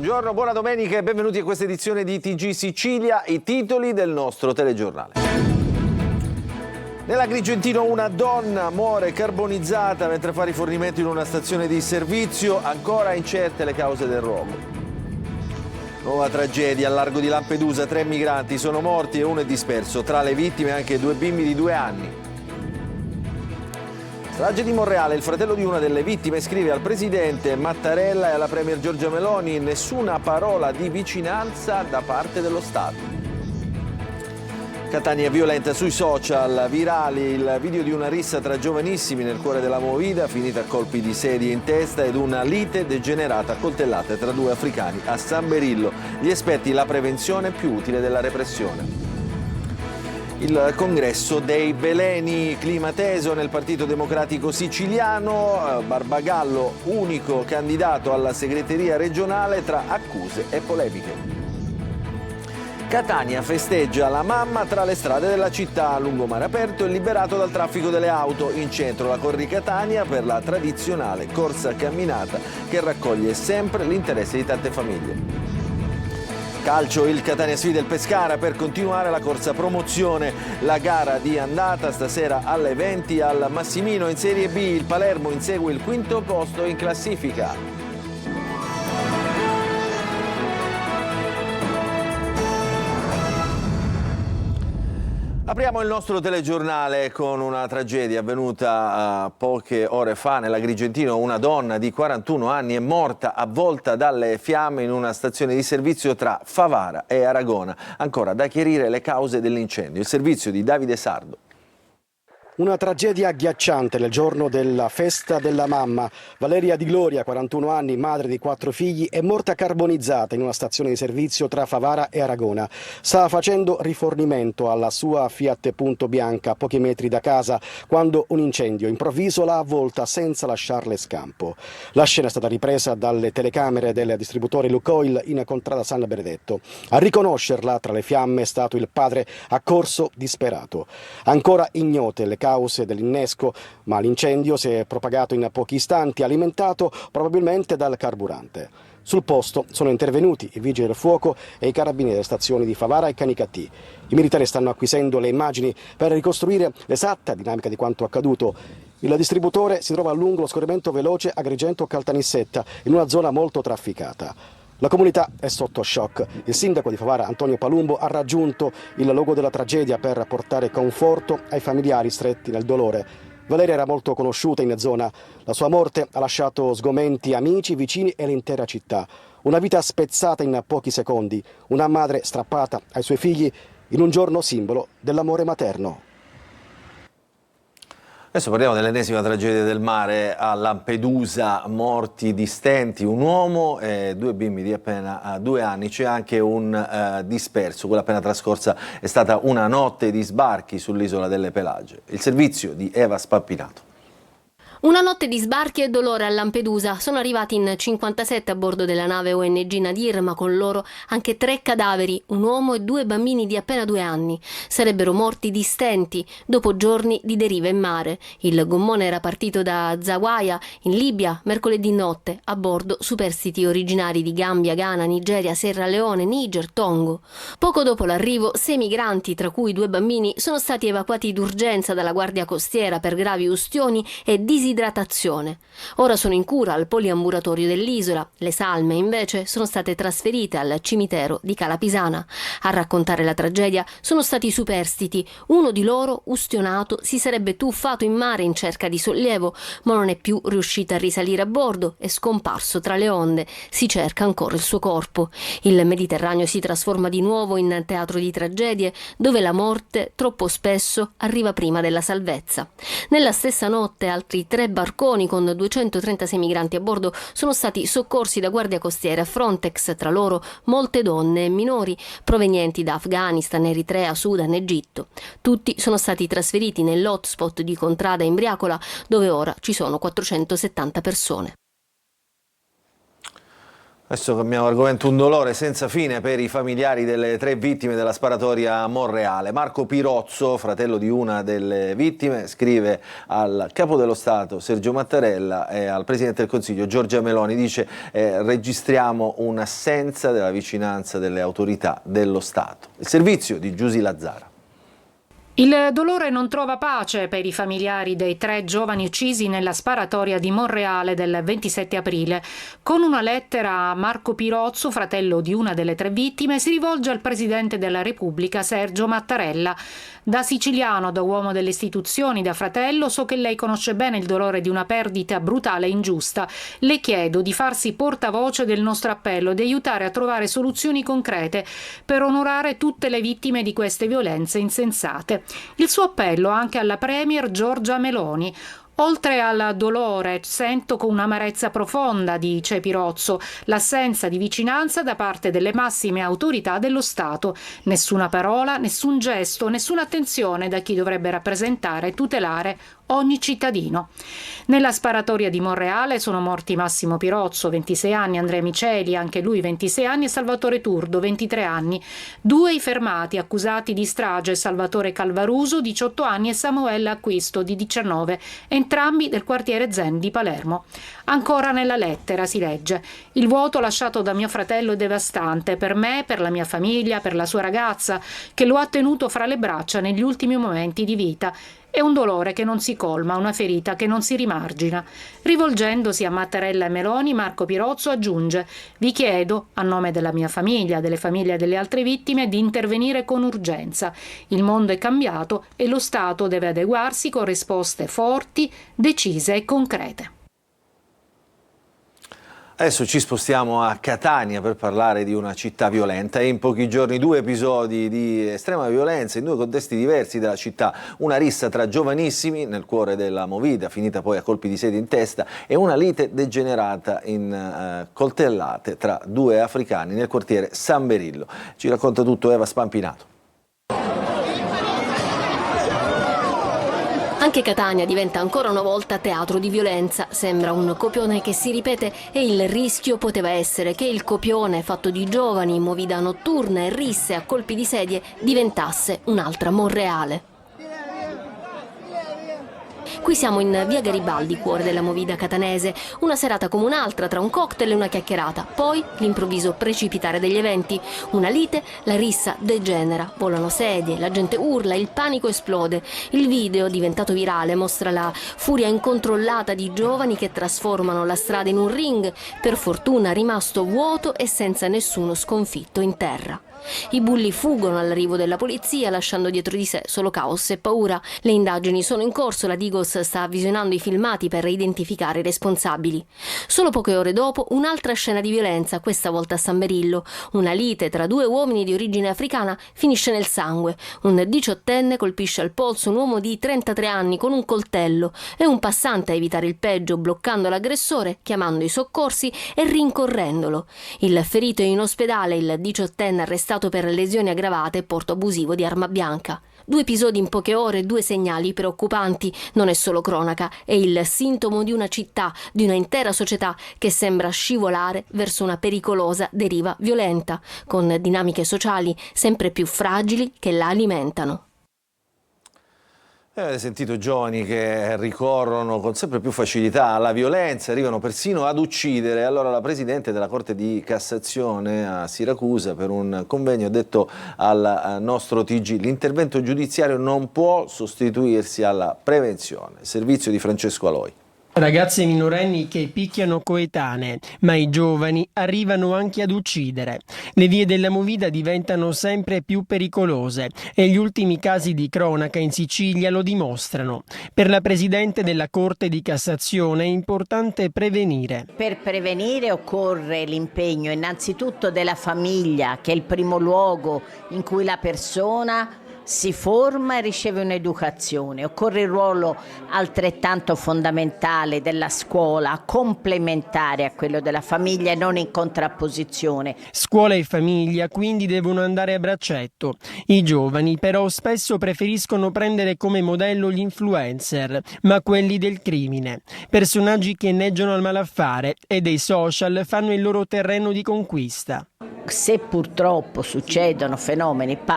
buongiorno, buona domenica e benvenuti a questa edizione di TG Sicilia, i titoli del nostro telegiornale. Nell'Agrigentino una donna muore carbonizzata mentre fa rifornimento in una stazione di servizio, ancora incerte le cause del rogo. Nuova tragedia al largo di Lampedusa, 3 migranti sono morti e uno è disperso, tra le vittime anche 2 bimbi di 2 anni. Strage di Monreale, il fratello di una delle vittime scrive al presidente Mattarella e alla premier Giorgia Meloni: nessuna parola di vicinanza da parte dello Stato. Catania violenta sui social, virali il video di una rissa tra giovanissimi nel cuore della movida, finita a colpi di sedie in testa, ed una lite degenerata a coltellate tra 2 africani a San Berillo. Gli esperti: la prevenzione più utile della repressione. Il congresso dei veleni, clima teso nel Partito Democratico siciliano, Barbagallo unico candidato alla segreteria regionale tra accuse e polemiche. Catania festeggia la mamma tra le strade della città, lungomare aperto e liberato dal traffico delle auto. In centro la Corri Catania per la tradizionale corsa camminata che raccoglie sempre l'interesse di tante famiglie. Calcio, il Catania sfida il Pescara per continuare la corsa promozione. La gara di andata stasera alle 20 al Massimino. In Serie B il Palermo insegue il 5° posto in classifica. Apriamo il nostro telegiornale con una tragedia avvenuta poche ore fa nell'Agrigentino. Una donna di 41 anni è morta avvolta dalle fiamme in una stazione di servizio tra Favara e Aragona. Ancora da chiarire le cause dell'incendio. Il servizio di Davide Sardo. Una tragedia agghiacciante nel giorno della festa della mamma. Valeria Di Gloria, 41 anni, madre di 4 figli, è morta carbonizzata in una stazione di servizio tra Favara e Aragona. Stava facendo rifornimento alla sua Fiat Punto Bianca a pochi metri da casa quando un incendio improvviso l'ha avvolta senza lasciarle scampo. La scena è stata ripresa dalle telecamere del distributore Lukoil in contrada San Benedetto. A riconoscerla tra le fiamme è stato il padre, accorso disperato. Ancora ignote le cause dell'innesco, ma l'incendio si è propagato in pochi istanti, alimentato probabilmente dal carburante. Sul posto sono intervenuti i vigili del fuoco e i carabinieri delle stazioni di Favara e Canicattì. I militari stanno acquisendo le immagini per ricostruire l'esatta dinamica di quanto accaduto. Il distributore si trova lungo lo scorrimento veloce Agrigento-Caltanissetta, in una zona molto trafficata. La comunità è sotto shock. Il sindaco di Favara, Antonio Palumbo, ha raggiunto il luogo della tragedia per portare conforto ai familiari stretti nel dolore. Valeria era molto conosciuta in zona. La sua morte ha lasciato sgomenti amici, vicini e l'intera città. Una vita spezzata in pochi secondi. Una madre strappata ai suoi figli in un giorno simbolo dell'amore materno. Adesso parliamo dell'ennesima tragedia del mare a Lampedusa, morti di stenti, un uomo e 2 bimbi di appena 2 anni, c'è anche un disperso. Quella appena trascorsa è stata una notte di sbarchi sull'isola delle Pelagie. Il servizio di Eva Spappinato. Una notte di sbarchi e dolore a Lampedusa. Sono arrivati in 57 a bordo della nave ONG Nadir, ma con loro anche 3 cadaveri, un uomo e 2 bambini di appena 2 anni. Sarebbero morti di stenti dopo giorni di deriva in mare. Il gommone era partito da Zaguaia, in Libia, mercoledì notte, a bordo superstiti originari di Gambia, Ghana, Nigeria, Sierra Leone, Niger, Togo. Poco dopo l'arrivo, 6 migranti, tra cui 2 bambini, sono stati evacuati d'urgenza dalla Guardia Costiera per gravi ustioni e disidratazione. Ora sono in cura al poliambulatorio dell'isola. Le salme, invece, sono state trasferite al cimitero di Calapisana. A raccontare la tragedia sono stati i superstiti. Uno di loro, ustionato, si sarebbe tuffato in mare in cerca di sollievo, ma non è più riuscito a risalire a bordo, è scomparso tra le onde. Si cerca ancora il suo corpo. Il Mediterraneo si trasforma di nuovo in teatro di tragedie, dove la morte troppo spesso arriva prima della salvezza. Nella stessa notte altri 3 barconi con 236 migranti a bordo sono stati soccorsi da Guardia Costiera e Frontex, tra loro molte donne e minori provenienti da Afghanistan, Eritrea, Sudan, Egitto. Tutti sono stati trasferiti nell'hotspot di Contrada Imbriacola, dove ora ci sono 470 persone. Adesso cambiamo argomento, un dolore senza fine per i familiari delle 3 vittime della sparatoria a Monreale. Marco Pirozzo, fratello di una delle vittime, scrive al Capo dello Stato Sergio Mattarella e al Presidente del Consiglio Giorgia Meloni, dice registriamo un'assenza della vicinanza delle autorità dello Stato. Il servizio di Giusy Lazzara. Il dolore non trova pace per i familiari dei 3 giovani uccisi nella sparatoria di Monreale del 27 aprile. Con una lettera a Marco Pirozzo, fratello di una delle 3 vittime, si rivolge al Presidente della Repubblica Sergio Mattarella. Da siciliano, da uomo delle istituzioni, da fratello, so che lei conosce bene il dolore di una perdita brutale e ingiusta. Le chiedo di farsi portavoce del nostro appello e di aiutare a trovare soluzioni concrete per onorare tutte le vittime di queste violenze insensate. Il suo appello anche alla Premier Giorgia Meloni. Oltre al dolore, sento con un'amarezza profonda, dice Pirozzo, l'assenza di vicinanza da parte delle massime autorità dello Stato. Nessuna parola, nessun gesto, nessuna attenzione da chi dovrebbe rappresentare e tutelare ogni cittadino. Nella sparatoria di Monreale sono morti Massimo Pirozzo, 26 anni, Andrea Miceli, anche lui 26 anni, e Salvatore Turdo, 23 anni. 2 i fermati accusati di strage, Salvatore Calvaruso, 18 anni, e Samuele Acquisto, di 19, entrambi del quartiere Zen di Palermo. Ancora nella lettera si legge: il vuoto lasciato da mio fratello è devastante per me, per la mia famiglia, per la sua ragazza, che lo ha tenuto fra le braccia negli ultimi momenti di vita. È un dolore che non si colma, una ferita che non si rimargina. Rivolgendosi a Mattarella e Meloni, Marco Pirozzo aggiunge: vi chiedo, a nome della mia famiglia, delle famiglie delle altre vittime, di intervenire con urgenza. Il mondo è cambiato e lo Stato deve adeguarsi con risposte forti, decise e concrete. Adesso ci spostiamo a Catania per parlare di una città violenta e in pochi giorni 2 episodi di estrema violenza in 2 contesti diversi della città. Una rissa tra giovanissimi nel cuore della movida, finita poi a colpi di sedia in testa, e una lite degenerata in coltellate tra 2 africani nel quartiere San Berillo. Ci racconta tutto Eva Spampinato. Anche Catania diventa ancora una volta teatro di violenza. Sembra un copione che si ripete e il rischio poteva essere che il copione, fatto di giovani, movida notturna e risse a colpi di sedie, diventasse un'altra Monreale. Qui siamo in via Garibaldi, cuore della movida catanese. Una serata come un'altra, tra un cocktail e una chiacchierata. Poi l'improvviso precipitare degli eventi. Una lite, la rissa degenera. Volano sedie, la gente urla, il panico esplode. Il video, diventato virale, mostra la furia incontrollata di giovani che trasformano la strada in un ring, per fortuna rimasto vuoto e senza nessuno sconfitto in terra. I bulli fuggono all'arrivo della polizia, lasciando dietro di sé solo caos e paura. Le indagini sono in corso, la Digos sta visionando i filmati per identificare i responsabili. Solo poche ore dopo, un'altra scena di violenza, questa volta a San Berillo. Una lite tra 2 uomini di origine africana finisce nel sangue. Un 18enne colpisce al polso un uomo di 33 anni con un coltello e un passante a evitare il peggio, bloccando l'aggressore, chiamando i soccorsi e rincorrendolo. Il ferito è in ospedale, il 18enne arrestato per lesioni aggravate e porto abusivo di arma bianca. 2 episodi in poche ore, 2 segnali preoccupanti. Non è solo cronaca, è il sintomo di una città, di una intera società che sembra scivolare verso una pericolosa deriva violenta, con dinamiche sociali sempre più fragili che la alimentano. Avete sentito giovani che ricorrono con sempre più facilità alla violenza, arrivano persino ad uccidere. Allora la Presidente della Corte di Cassazione a Siracusa, per un convegno, ha detto al nostro TG: l'intervento giudiziario non può sostituirsi alla prevenzione. Servizio di Francesco Aloi. Ragazze minorenni che picchiano coetanee, ma i giovani arrivano anche ad uccidere. Le vie della movida diventano sempre più pericolose e gli ultimi casi di cronaca in Sicilia lo dimostrano. Per la Presidente della Corte di Cassazione è importante prevenire. Per prevenire occorre l'impegno innanzitutto della famiglia, che è il primo luogo in cui la persona si forma e riceve un'educazione. Occorre il ruolo altrettanto fondamentale della scuola, complementare a quello della famiglia e non in contrapposizione. Scuola e famiglia quindi devono andare a braccetto. I giovani però spesso preferiscono prendere come modello gli influencer, ma quelli del crimine. Personaggi che inneggiano al malaffare e dei social fanno il loro terreno di conquista. Se purtroppo succedono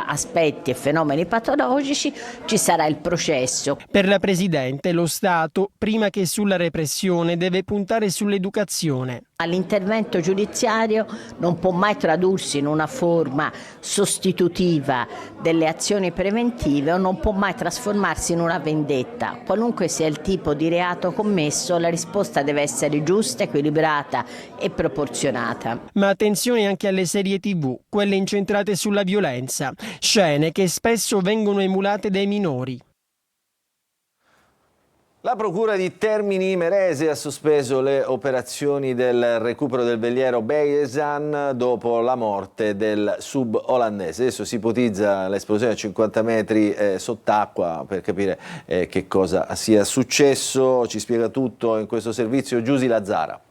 aspetti e fenomeni patologici, ci sarà il processo. Per la Presidente, lo Stato, prima che sulla repressione, deve puntare sull'educazione. L'intervento giudiziario non può mai tradursi in una forma sostitutiva delle azioni preventive o non può mai trasformarsi in una vendetta. Qualunque sia il tipo di reato commesso, la risposta deve essere giusta, equilibrata e proporzionata. Ma attenzione anche alle serie TV, quelle incentrate sulla violenza, scene che spesso vengono emulate dai minori. La Procura di Termini Imerese ha sospeso le operazioni del recupero del veliero Bayezan dopo la morte del sub olandese. Adesso si ipotizza l'esplosione a 50 metri sott'acqua per capire che cosa sia successo. Ci spiega tutto in questo servizio Giusy Lazzara.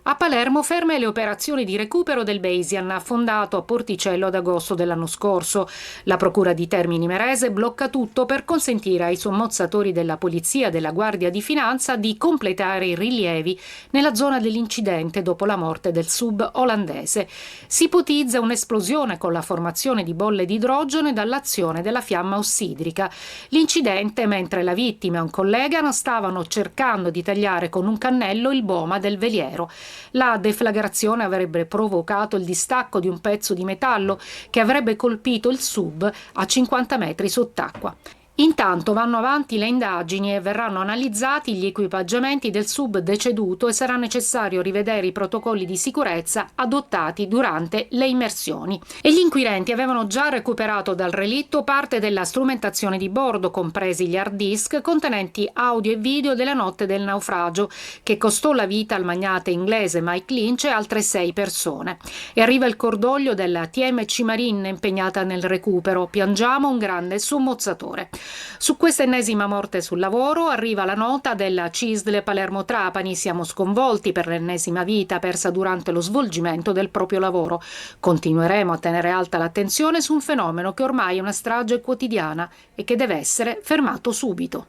A Palermo ferme le operazioni di recupero del Bayesian, affondato a Porticello ad agosto dell'anno scorso. La Procura di Termini Imerese blocca tutto per consentire ai sommozzatori della Polizia e della Guardia di Finanza di completare i rilievi nella zona dell'incidente dopo la morte del sub olandese. Si ipotizza un'esplosione con la formazione di bolle di idrogeno e dall'azione della fiamma ossidrica. L'incidente mentre la vittima e un collega stavano cercando di tagliare con un cannello il boma del veliero. La deflagrazione avrebbe provocato il distacco di un pezzo di metallo che avrebbe colpito il sub a 50 metri sott'acqua. Intanto vanno avanti le indagini e verranno analizzati gli equipaggiamenti del sub deceduto e sarà necessario rivedere i protocolli di sicurezza adottati durante le immersioni. E gli inquirenti avevano già recuperato dal relitto parte della strumentazione di bordo, compresi gli hard disk contenenti audio e video della notte del naufragio, che costò la vita al magnate inglese Mike Lynch e altre 6 persone. E arriva il cordoglio della TMC Marine impegnata nel recupero. Piangiamo un grande sommozzatore. Su questa ennesima morte sul lavoro arriva la nota della CISL Palermo Trapani. Siamo sconvolti per l'ennesima vita persa durante lo svolgimento del proprio lavoro. Continueremo a tenere alta l'attenzione su un fenomeno che ormai è una strage quotidiana e che deve essere fermato subito.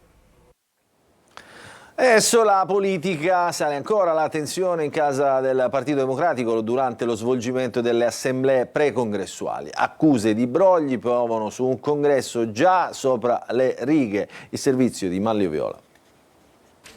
Adesso la politica, sale ancora la tensione in casa del Partito Democratico durante lo svolgimento delle assemblee precongressuali. Accuse di brogli piovono su un congresso già sopra le righe. Il servizio di Manlio Viola.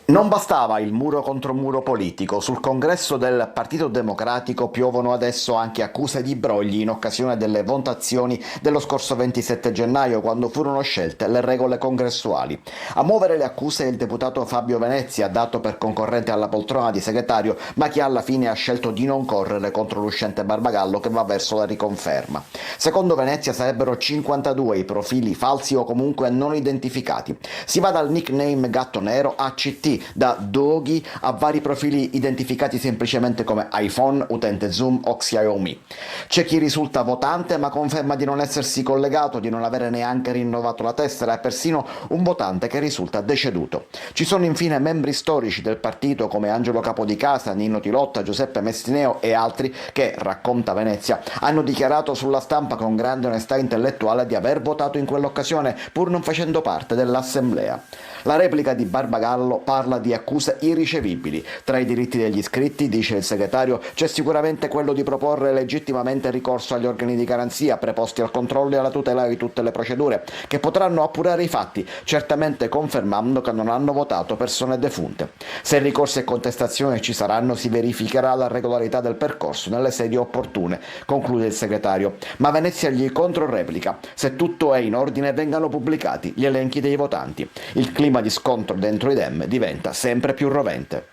Non bastava il muro contro muro politico, sul congresso del Partito Democratico piovono adesso anche accuse di brogli in occasione delle votazioni dello scorso 27 gennaio, quando furono scelte le regole congressuali. A muovere le accuse è il deputato Fabio Venezia, dato per concorrente alla poltrona di segretario, ma che alla fine ha scelto di non correre contro l'uscente Barbagallo, che va verso la riconferma. Secondo Venezia sarebbero 52 i profili falsi o comunque non identificati. Si va dal nickname Gatto Nero a CT, da Doghi a vari profili identificati semplicemente come iPhone, utente Zoom o Xiaomi. C'è chi risulta votante ma conferma di non essersi collegato, di non avere neanche rinnovato la tessera, e persino un votante che risulta deceduto. Ci sono infine membri storici del partito come Angelo Capodicasa, Nino Tilotta, Giuseppe Mestineo e altri che, racconta Venezia, hanno dichiarato sulla stampa con grande onestà intellettuale di aver votato in quell'occasione pur non facendo parte dell'assemblea. La replica di Barbagallo parla di accuse irricevibili. Tra i diritti degli iscritti, dice il segretario, c'è sicuramente quello di proporre legittimamente ricorso agli organi di garanzia preposti al controllo e alla tutela di tutte le procedure, che potranno appurare i fatti, certamente confermando che non hanno votato persone defunte. Se ricorsi e contestazioni ci saranno, si verificherà la regolarità del percorso nelle sedi opportune, conclude il segretario. Ma Venezia gli controreplica: se tutto è in ordine, vengano pubblicati gli elenchi dei votanti. Il clima di scontro dentro i Dem diventa sempre più rovente.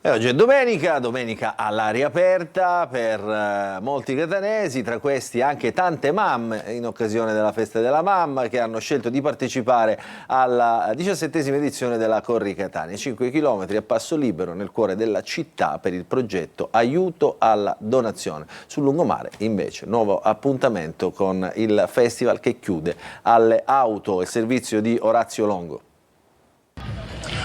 E oggi è domenica all'aria aperta per molti catanesi, tra questi anche tante mamme in occasione della festa della mamma che hanno scelto di partecipare alla 17ª edizione della Corri Catania, 5 km a passo libero nel cuore della città per il progetto Aiuto alla donazione. Sul lungomare invece nuovo appuntamento con il festival che chiude alle auto, il servizio di Orazio Longo.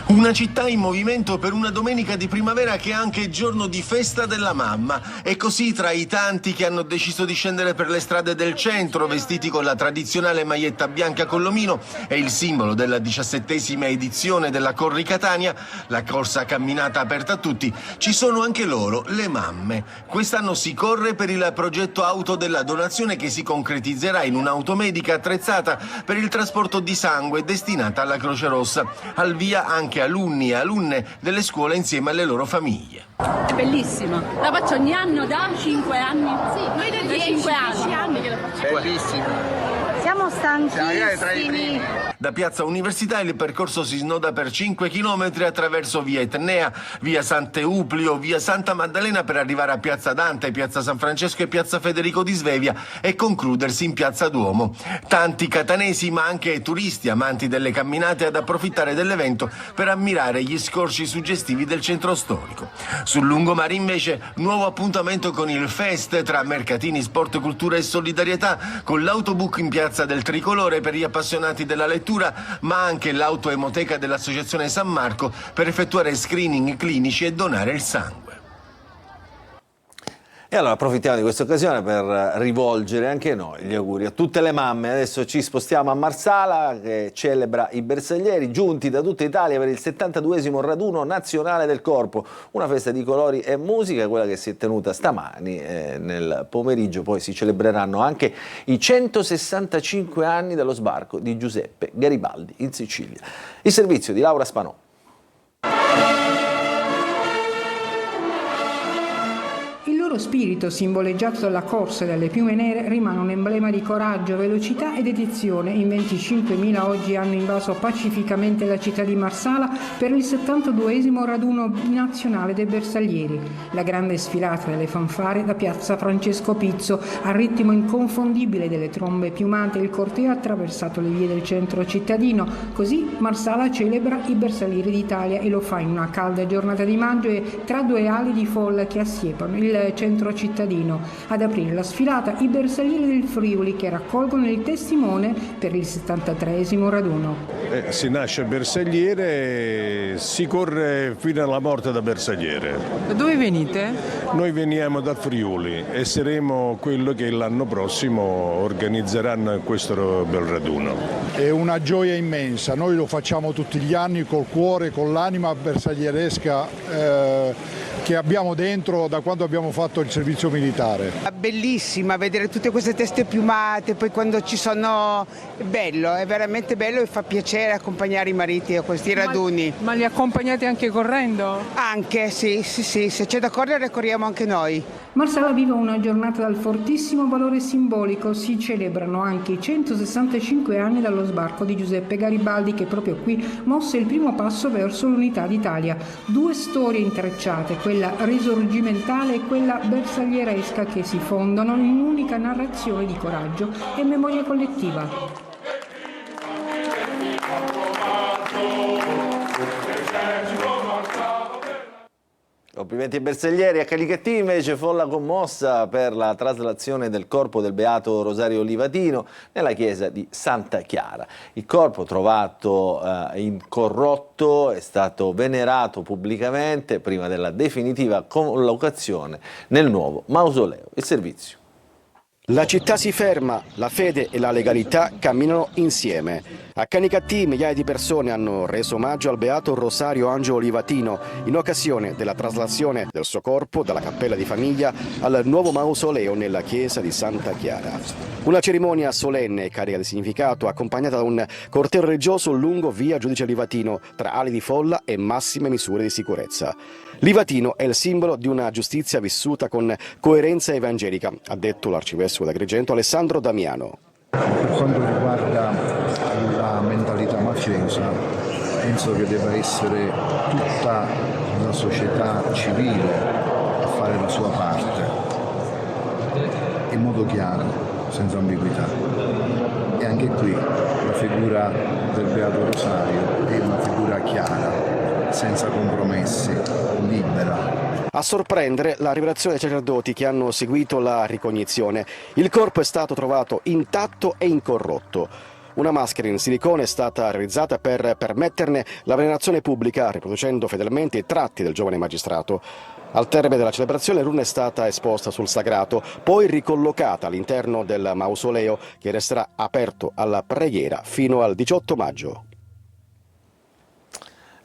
Una città in movimento per una domenica di primavera che è anche giorno di festa della mamma. E così tra i tanti che hanno deciso di scendere per le strade del centro vestiti con la tradizionale maglietta bianca con l'omino e il simbolo della 17ª edizione della Corri Catania, la corsa camminata aperta a tutti, ci sono anche loro, le mamme. Quest'anno si corre per il progetto Auto della donazione che si concretizzerà in un'auto medica attrezzata per il trasporto di sangue destinata alla Croce Rossa. Al via anche alunni e alunne delle scuole insieme alle loro famiglie. È bellissima, la faccio ogni anno da 5 anni. Sì, noi da 10 anni che la facciamo. Bellissima. Siamo stanchissimi. Da Piazza Università il percorso si snoda per 5 km attraverso via Etnea, via Sant'Euplio, via Santa Maddalena per arrivare a Piazza Dante, Piazza San Francesco e Piazza Federico di Svevia e concludersi in Piazza Duomo. Tanti catanesi ma anche turisti amanti delle camminate ad approfittare dell'evento per ammirare gli scorci suggestivi del centro storico. Sul lungomare invece nuovo appuntamento con il Fest tra mercatini, sport, cultura e solidarietà, con l'autobook in Piazza del Tricolore per gli appassionati della lettura, ma anche l'autoemoteca dell'Associazione San Marco per effettuare screening clinici e donare il sangue. E allora approfittiamo di questa occasione per rivolgere anche noi gli auguri a tutte le mamme. Adesso ci spostiamo a Marsala che celebra i bersaglieri giunti da tutta Italia per il 72esimo raduno nazionale del corpo, una festa di colori e musica, quella che si è tenuta stamani nel pomeriggio. Poi si celebreranno anche i 165 anni dallo sbarco di Giuseppe Garibaldi in Sicilia. Il servizio di Laura Spanò. Il loro spirito, simboleggiato dalla corsa e dalle piume nere, rimane un emblema di coraggio, velocità e dedizione. In 25.000 oggi hanno invaso pacificamente la città di Marsala per il 72esimo raduno nazionale dei bersaglieri. La grande sfilata delle fanfare da piazza Francesco Pizzo, al ritmo inconfondibile delle trombe piumate, il corteo ha attraversato le vie del centro cittadino. Così Marsala celebra i bersaglieri d'Italia e lo fa in una calda giornata di maggio e tra due ali di folla che assiepano il centro cittadino. Ad aprire la sfilata i bersaglieri del Friuli che raccolgono il testimone per il 73esimo raduno. Si nasce bersagliere, si corre fino alla morte da bersagliere. Da dove venite? Noi veniamo dal Friuli e saremo quello che l'anno prossimo organizzeranno questo bel raduno. È una gioia immensa, noi lo facciamo tutti gli anni col cuore, con l'anima bersaglieresca che abbiamo dentro da quando abbiamo fatto il servizio militare. Bellissima vedere tutte queste teste piumate, poi quando ci sono è bello, è veramente bello e fa piacere accompagnare i mariti a questi raduni. Ma li accompagnate anche correndo? Anche, sì, se c'è da correre corriamo anche noi. Marsala vive una giornata dal fortissimo valore simbolico, si celebrano anche i 165 anni dallo sbarco di Giuseppe Garibaldi che proprio qui mosse il primo passo verso l'unità d'Italia. Due storie intrecciate, quella risorgimentale e quella bersaglieresca che si fondono in un'unica narrazione di coraggio e memoria collettiva. Complimenti ai bersaglieri. A Calicattì invece folla commossa per la traslazione del corpo del beato Rosario Livatino nella chiesa di Santa Chiara. Il corpo, trovato incorrotto, è stato venerato pubblicamente prima della definitiva collocazione nel nuovo mausoleo. Il servizio. La città si ferma, la fede e la legalità camminano insieme. A Canicattì migliaia di persone hanno reso omaggio al beato Rosario Angelo Livatino in occasione della traslazione del suo corpo dalla cappella di famiglia al nuovo mausoleo nella chiesa di Santa Chiara. Una cerimonia solenne e carica di significato accompagnata da un corteo religioso lungo via Giudice Livatino tra ali di folla e massime misure di sicurezza. Livatino è il simbolo di una giustizia vissuta con coerenza evangelica, ha detto l'arcivescovo d'Agrigento Alessandro Damiano. Per quanto riguarda la mentalità mafiosa, penso che debba essere tutta la società civile a fare la sua parte, in modo chiaro, senza ambiguità. E anche qui la figura del Beato Rosario è una figura chiara, senza compromessi, libera. A sorprendere la rivelazione dei sacerdoti che hanno seguito la ricognizione. Il corpo è stato trovato intatto e incorrotto. Una maschera in silicone è stata realizzata per permetterne la venerazione pubblica, riproducendo fedelmente i tratti del giovane magistrato. Al termine della celebrazione l'urna è stata esposta sul sagrato, poi ricollocata all'interno del mausoleo che resterà aperto alla preghiera fino al 18 maggio.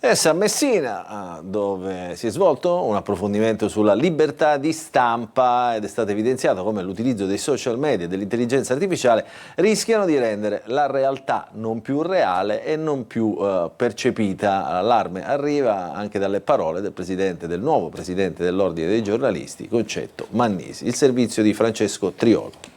A Messina, dove si è svolto un approfondimento sulla libertà di stampa ed è stato evidenziato come l'utilizzo dei social media e dell'intelligenza artificiale rischiano di rendere la realtà non più reale e non più percepita. L'allarme arriva anche dalle parole del nuovo presidente dell'Ordine dei giornalisti, Concetto Mannisi. Il servizio di Francesco Triolo.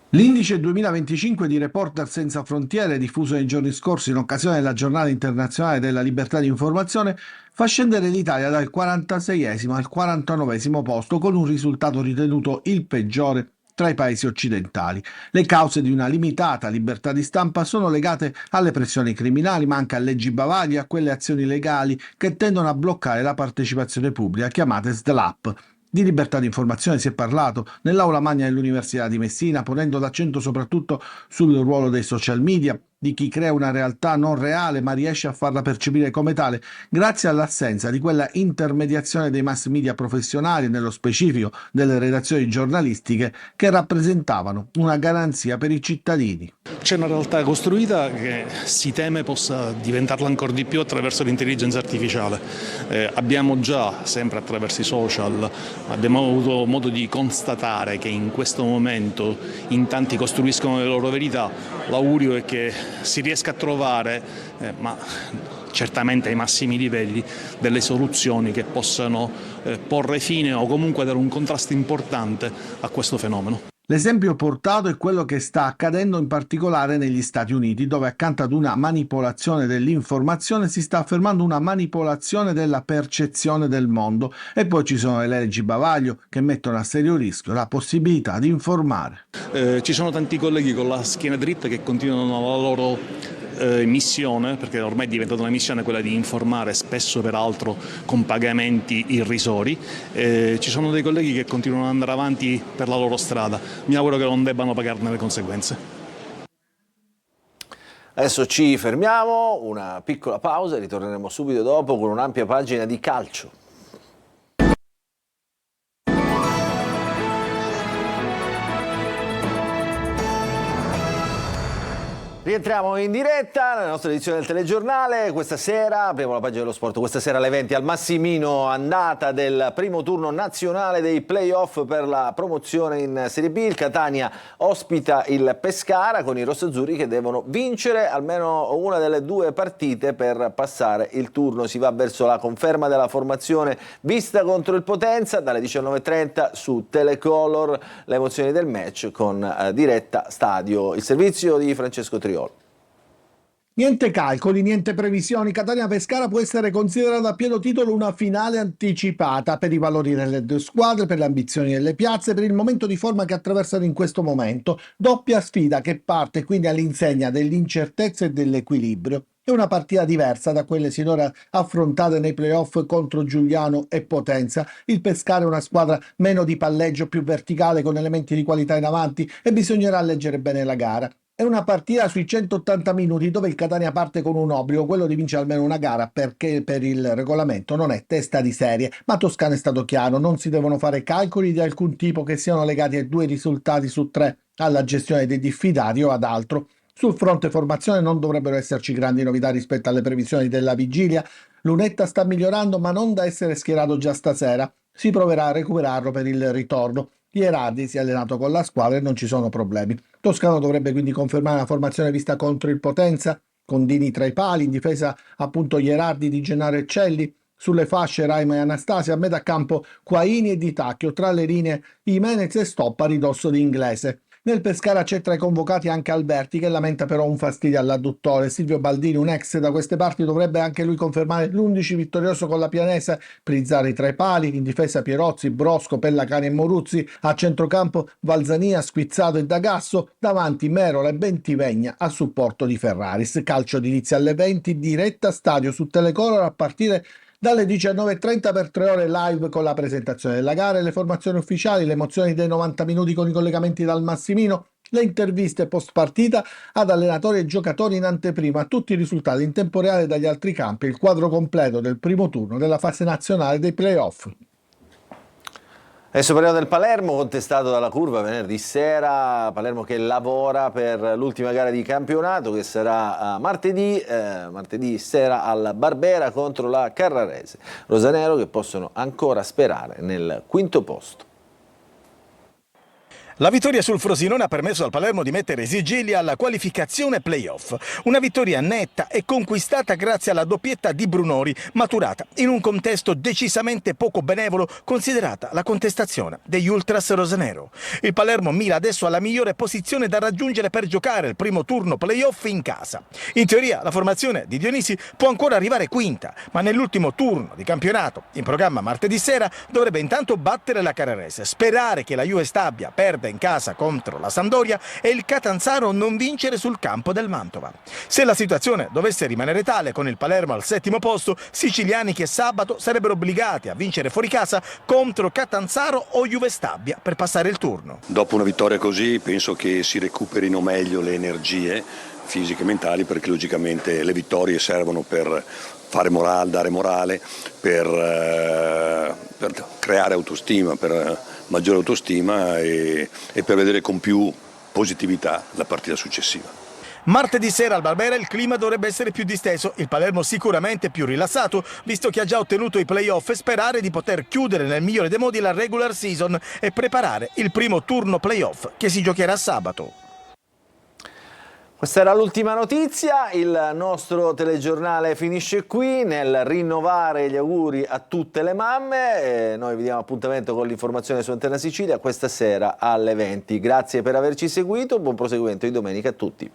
L'indice 2025 di Reporter Senza Frontiere, diffuso nei giorni scorsi in occasione della Giornata Internazionale della Libertà di Informazione, fa scendere l'Italia dal 46esimo al 49esimo posto, con un risultato ritenuto il peggiore tra i paesi occidentali. Le cause di una limitata libertà di stampa sono legate alle pressioni criminali, ma anche a leggi bavaglie e a quelle azioni legali che tendono a bloccare la partecipazione pubblica, chiamate SDLAP. Di libertà di informazione si è parlato nell'aula magna dell'Università di Messina, ponendo l'accento soprattutto sul ruolo dei social media, di chi crea una realtà non reale ma riesce a farla percepire come tale, grazie all'assenza di quella intermediazione dei mass media professionali, nello specifico delle redazioni giornalistiche, che rappresentavano una garanzia per i cittadini. C'è una realtà costruita che si teme possa diventarla ancora di più attraverso l'intelligenza artificiale. Abbiamo già, sempre attraverso i social, abbiamo avuto modo di constatare che in questo momento in tanti costruiscono le loro verità. L'augurio è che si riesca a trovare, ma certamente ai massimi livelli, delle soluzioni che possano porre fine o comunque dare un contrasto importante a questo fenomeno. L'esempio portato è quello che sta accadendo in particolare negli Stati Uniti, dove accanto ad una manipolazione dell'informazione si sta affermando una manipolazione della percezione del mondo, e poi ci sono le leggi bavaglio che mettono a serio rischio la possibilità di informare. Ci sono tanti colleghi con la schiena dritta che continuano la loro missione, perché ormai è diventata una missione quella di informare, spesso peraltro con pagamenti irrisori. Ci sono dei colleghi che continuano ad andare avanti per la loro strada. Mi auguro che non debbano pagarne le conseguenze. Adesso ci fermiamo, una piccola pausa e ritorneremo subito dopo con un'ampia pagina di calcio. Rientriamo in diretta nella nostra edizione del telegiornale. Questa sera, apriamo la pagina dello sport, questa sera alle 20 al Massimino, andata del primo turno nazionale dei play-off per la promozione in Serie B. Il Catania ospita il Pescara con i rossazzurri che devono vincere almeno una delle due partite per passare il turno. Si va verso la conferma della formazione vista contro il Potenza dalle 19:30 su Telecolor, le emozioni del match con diretta stadio. Il servizio di Francesco Triolo. Niente calcoli, niente previsioni. Catania-Pescara può essere considerata a pieno titolo una finale anticipata per i valori delle due squadre, per le ambizioni delle piazze, per il momento di forma che attraversano in questo momento. Doppia sfida che parte quindi all'insegna dell'incertezza e dell'equilibrio. È una partita diversa da quelle sinora affrontate nei playoff contro Giuliano e Potenza. Il Pescara è una squadra meno di palleggio, più verticale, con elementi di qualità in avanti, e bisognerà leggere bene la gara. È una partita sui 180 minuti dove il Catania parte con un obbligo, quello di vincere almeno una gara, perché per il regolamento non è testa di serie. Ma Toscana è stato chiaro, non si devono fare calcoli di alcun tipo che siano legati ai 2 risultati su 3, alla gestione dei diffidati o ad altro. Sul fronte formazione non dovrebbero esserci grandi novità rispetto alle previsioni della vigilia. Lunetta sta migliorando, ma non da essere schierato già stasera. Si proverà a recuperarlo per il ritorno. Ierardi si è allenato con la squadra e non ci sono problemi. Toscano dovrebbe quindi confermare la formazione vista contro il Potenza, con Dini tra i pali, in difesa appunto Ierardi, Di Gennaro e Celli, sulle fasce Raima e Anastasia, a metà campo Quaini e Di Tacchio, tra le linee Jimenez e Stoppa a ridosso di Inglese. Nel Pescara c'è tra i convocati anche Alberti, che lamenta però un fastidio all'adduttore. Silvio Baldini, un ex da queste parti, dovrebbe anche lui confermare l'11 vittorioso con la Pianese. Prizzari tra i pali, in difesa Pierozzi, Brosco, Pellacani e Moruzzi, a centrocampo Valzania, Squizzato e D'Agasso, davanti Merola e Bentivegna a supporto di Ferraris. Calcio di inizio alle 20, diretta stadio su Telecolor a partire dalle 19.30 per 3 ore live con la presentazione della gara e le formazioni ufficiali, le emozioni dei 90 minuti con i collegamenti dal Massimino, le interviste post partita ad allenatori e giocatori in anteprima, tutti i risultati in tempo reale dagli altri campi, il quadro completo del primo turno della fase nazionale dei play-off. Adesso parliamo del Palermo, contestato dalla Curva venerdì sera. Palermo che lavora per l'ultima gara di campionato, che sarà martedì sera al Barbera contro la Carrarese. Rosanero che possono ancora sperare nel quinto posto. La vittoria sul Frosinone ha permesso al Palermo di mettere i sigilli alla qualificazione play-off. Una vittoria netta e conquistata grazie alla doppietta di Brunori, maturata in un contesto decisamente poco benevolo, considerata la contestazione degli Ultras rosanero. Il Palermo mira adesso alla migliore posizione da raggiungere per giocare il primo turno play-off in casa. In teoria la formazione di Dionisi può ancora arrivare quinta, ma nell'ultimo turno di campionato, in programma martedì sera, dovrebbe intanto battere la Carrarese, sperare che la Juve Stabia perda in casa contro la Sampdoria e il Catanzaro non vincere sul campo del Mantova. Se la situazione dovesse rimanere tale, con il Palermo al settimo posto, siciliani che sabato sarebbero obbligati a vincere fuori casa contro Catanzaro o Juve Stabia per passare il turno. Dopo una vittoria così penso che si recuperino meglio le energie fisiche e mentali, perché logicamente le vittorie servono per fare morale, dare morale, per creare autostima, per maggiore autostima e per vedere con più positività la partita successiva. Martedì sera al Barbera il clima dovrebbe essere più disteso, il Palermo sicuramente più rilassato, visto che ha già ottenuto i play-off, e sperare di poter chiudere nel migliore dei modi la regular season e preparare il primo turno play-off che si giocherà sabato. Questa era l'ultima notizia, il nostro telegiornale finisce qui nel rinnovare gli auguri a tutte le mamme. Noi vi diamo appuntamento con l'informazione su Antenna Sicilia questa sera alle 20. Grazie per averci seguito, buon proseguimento di domenica a tutti.